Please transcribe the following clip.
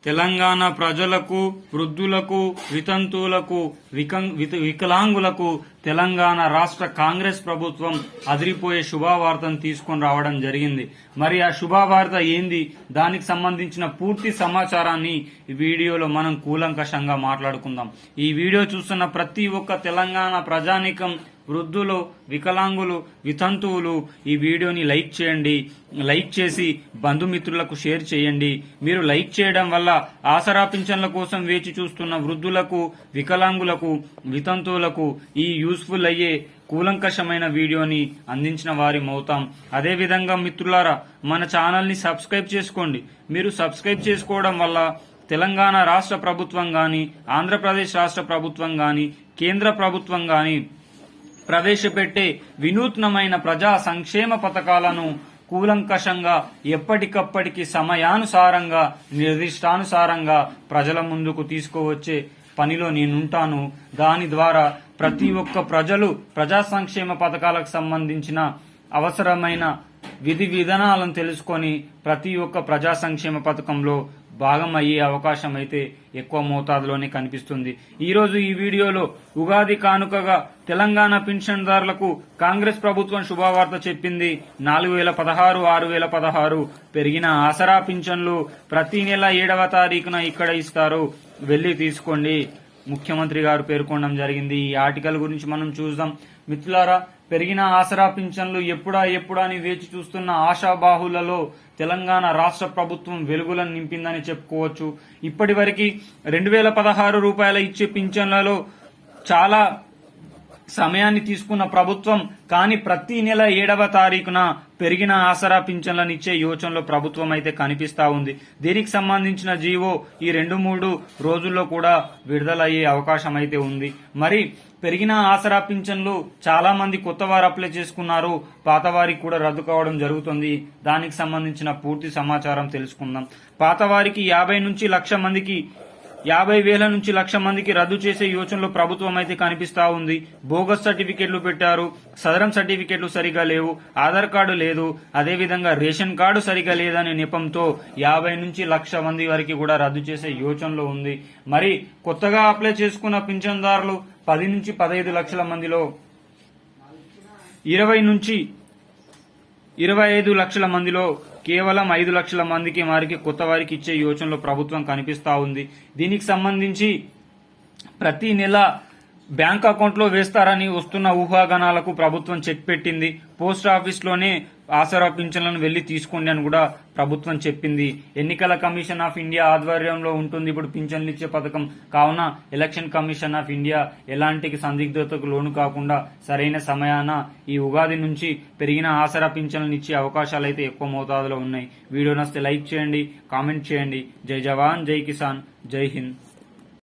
తెలంగాణ ప్రజలకు, వృద్ధులకు, వితంతువులకు, వికలాంగులకు తెలంగాణ రాష్ట్ర కాంగ్రెస్ ప్రభుత్వం అదిరిపోయే శుభవార్తను తీసుకొని రావడం జరిగింది. మరి ఆ శుభవార్త ఏంది, దానికి సంబంధించిన పూర్తి సమాచారాన్ని ఈ వీడియోలో మనం కూలంకషంగా మాట్లాడుకుందాం. ఈ వీడియో చూస్తున్న ప్రతి ఒక్క తెలంగాణ ప్రజానీకం, వృద్ధులు, వికలాంగులు, వితంతువులు ఈ వీడియోని లైక్ చేయండి. లైక్ చేసి బంధుమిత్రులకు షేర్ చేయండి. మీరు లైక్ చేయడం వల్ల ఆసరా పింఛన్ల కోసం వేచి చూస్తున్న వృద్ధులకు, వికలాంగులకు, వితంతువులకు ఈ యూస్ఫుల్ అయ్యే కూలంకషమైన వీడియోని అందించిన వారిమవుతాం. అదేవిధంగా మిత్రులారా, మన ఛానల్ ని సబ్స్క్రైబ్ చేసుకోండి. మీరు సబ్స్క్రైబ్ చేసుకోవడం వల్ల తెలంగాణ రాష్ట్ర ప్రభుత్వం గాని, ఆంధ్రప్రదేశ్ రాష్ట్ర ప్రభుత్వం గాని, కేంద్ర ప్రభుత్వం గాని ప్రవేశపెట్టే వినూత్నమైన ప్రజా సంక్షేమ పథకాలను కూలంకషంగా ఎప్పటికప్పటికి సమయానుసారంగా, నిర్దిష్టానుసారంగా ప్రజల ముందుకు తీసుకువచ్చే పనిలో నేనుంటాను. దాని ద్వారా ప్రతి ఒక్క ప్రజలు ప్రజా సంక్షేమ పథకాలకు సంబంధించిన అవసరమైన విధి విధానాలను తెలుసుకొని ప్రతి ఒక్క ప్రజా సంక్షేమ పథకంలో భాగం అయ్యే అవకాశం అయితే ఎక్కువ మోతాదులోనే కనిపిస్తుంది. ఈరోజు ఈ వీడియోలో ఉగాది కానుకగా తెలంగాణ పింఛన్దారులకు కాంగ్రెస్ ప్రభుత్వం శుభవార్త చెప్పింది. 4016, 6016 పెరిగిన ఆసరా పింఛన్లు ప్రతి నెల 7వ తారీఖున ఇక్కడ ఇస్తారు, వెళ్లి తీసుకోండి, ముఖ్యమంత్రి గారు పేర్కొనడం జరిగింది. ఈ ఆర్టికల్ గురించి మనం చూద్దాం. మిత్రులారా, పెరిగిన ఆసరా పింఛన్లు ఎప్పుడా అని వేచి చూస్తున్న ఆశాబాహులలో తెలంగాణ రాష్ట్ర ప్రభుత్వం వెలుగులను నింపిందని చెప్పుకోవచ్చు. ఇప్పటి వరకు 2016 రూపాయల ఇచ్చే పింఛన్లలో చాలా సమయాన్ని తీసుకున్న ప్రభుత్వం కానీ ప్రతి నెల 7వ తారీఖున పెరిగిన ఆసరా పింఛన్లను ఇచ్చే యోచనలో ప్రభుత్వం అయితే కనిపిస్తా ఉంది. దీనికి సంబంధించిన జీవో ఈ 2-3 రోజుల్లో కూడా విడుదలయ్యే అవకాశం అయితే ఉంది. మరి పెరిగిన ఆసరా పింఛన్లు చాలా మంది కొత్త వారు అప్లై చేసుకున్నారు, పాత వారికి కూడా రద్దు కావడం జరుగుతుంది. దానికి సంబంధించిన పూర్తి సమాచారం తెలుసుకుందాం. పాత వారికి 50 నుంచి 1,00,000 మందికి, 50,000 నుంచి 1,00,000 మందికి రద్దు చేసే యోచనలో ప్రభుత్వం అయితే కనిపిస్తా ఉంది. బోగస్ సర్టిఫికెట్లు పెట్టారు, సదరం సర్టిఫికెట్లు సరిగా లేవు, ఆధార్ కార్డు లేదు, అదేవిధంగా రేషన్ కార్డు సరిగా లేదనే నెపంతో 50 నుంచి 1,00,000 మంది వరకు కూడా రద్దు చేసే యోచనలో ఉంది. మరి కొత్తగా అప్లై చేసుకున్న పింఛన్దారులు 10 నుంచి 15 లక్షల మందిలో 20 నుంచి 25 లక్షల మందిలో కేవలం 5 లక్షల మందికి వారికి కొత్త వారికి ఇచ్చే యోచనలో ప్రభుత్వం కనిపిస్తా ఉంది. దీనికి సంబంధించి ప్రతి నెల బ్యాంక్ అకౌంట్ లో వేస్తారని వస్తున్న ఊహాగానాలకు ప్రభుత్వం చెక్ పెట్టింది. పోస్ట్ ఆఫీస్ లోనే ఆసరా పింఛన్లను వెళ్లి తీసుకోండి అని కూడా ప్రభుత్వం చెప్పింది. ఎన్నికల కమిషన్ ఆఫ్ ఇండియా ఆధ్వర్యంలో ఉంటుంది ఇప్పుడు పింఛన్లు ఇచ్చే పథకం. కావున ఎలక్షన్ కమిషన్ ఆఫ్ ఇండియా ఎలాంటి సందిగ్ధతకు లోను కాకుండా సరైన సమయాన ఈ ఉగాది నుంచి పెరిగిన ఆసరా పింఛన్లను ఇచ్చే అవకాశాలు అయితే ఎక్కువ మోతాదులో ఉన్నాయి. వీడియో నచ్చితే లైక్ చేయండి, కామెంట్ చేయండి. జై జవాన్, జై కిసాన్, జై హింద్.